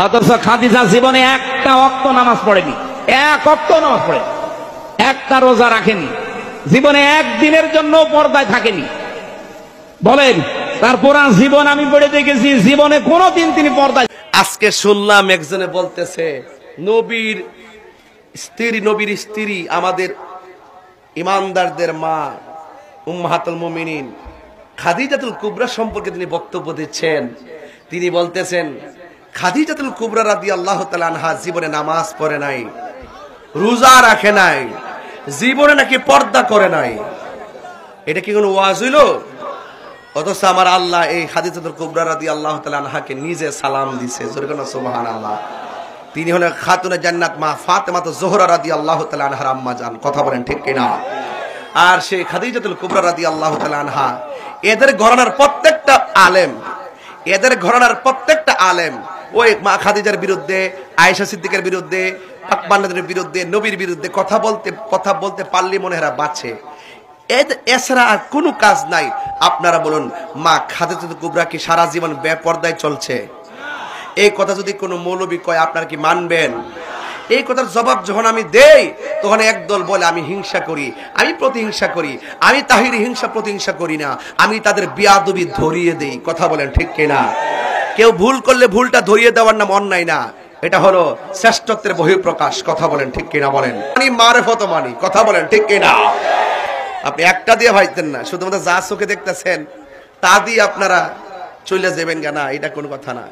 অথচ খাদিজা জীবনে একটা ওয়াক্ত নামাজ পড়েনি, এক ওয়াক্ত নামাজ পড়ে, একটা রোজা রাখেনি, জীবনে একদিনের জন্য পর্দায় থাকেনি। বলেন, তার পুরা জীবন আমি পড়ে দেখেছি, জীবনে কোনোদিন তিনি পর্দায়। আজকে শুনলাম একজনে বলতেছে নবীর স্ত্রী আমাদের ইমানদারদের মা উম্মাহাতুল মুমিনিন খাদিজাতুল কুবরা সম্পর্কে তিনি বক্তব্য দিচ্ছেন। তিনি বলতেছেন খাদিজাতুল কুবরা রাদিয়াল্লাহু তাআলা আনহা জীবনে নামাজ পড়ে নাই, রোজা রাখে নাই, জীবনে নাকি পর্দা করে নাই। এটা কি কোনো ওয়াজ হইল? অথচ আমার আল্লাহ এই খাদিজাতুল কুবরা রাদিয়াল্লাহু তাআলা আনহাকে নিজে সালাম দিয়েছে। জোরে বলেন সুবহানাল্লাহ। তিনি হলেন খাতুনে জান্নাত মা ফাতেমাতুজ জোহরা রাদিয়াল্লাহু তাআলা আনহার আম্মা জান। কথা বলেন ঠিক কিনা? আর সেই খাদিজাতুল কুবরা রাদিয়াল্লাহু তাআলা আনহা এদের ঘরানার প্রত্যেকটা আলেম ওই মা খাদিজার বিরুদ্ধে, আয়েশা সিদ্দিকের বিরুদ্ধে, পাকবান্নাদের বিরুদ্ধে, নবীর বিরুদ্ধে কথা বলতে পারলে মনে হয় বাঁচে। এছাড়া আর কোনো কাজ নাই। আপনারা বলুন, মা খাদিজাতুল কুবরা কি সারা জীবন বেপরদায় চলছে? এই কথা যদি কোনো মৌলবী কয়, আপনারা কি মানবেন? এই কথার জবাব যখন আমি দেই, তখন একদল বলে আমি হিংসা করি, আমি প্রতিহিংসা করি। আমি তাহিরি হিংসা প্রতিহিংসা করি না, আমি তাদের বিয়াদবি ধরিয়ে দেই। কথা বলেন ঠিক কিনা? কেউ ভুল করলে ভুলটা ধরিয়ে দেওয়ার নাম অন্যায় না, এটা হলো শ্রেষ্ঠত্বের বহিঃপ্রকাশ। কথা বলেন ঠিক কিনা? বলেন আমি মারেফত মানি। কথা বলেন ঠিক কিনা? আপনি একটা দিয়ে ভাইতেন না, শুধুমাত্র যা চোখে দেখতেছেন তা দিয়ে আপনারা চলে যাবেন কেনা, এটা কোনো কথা না।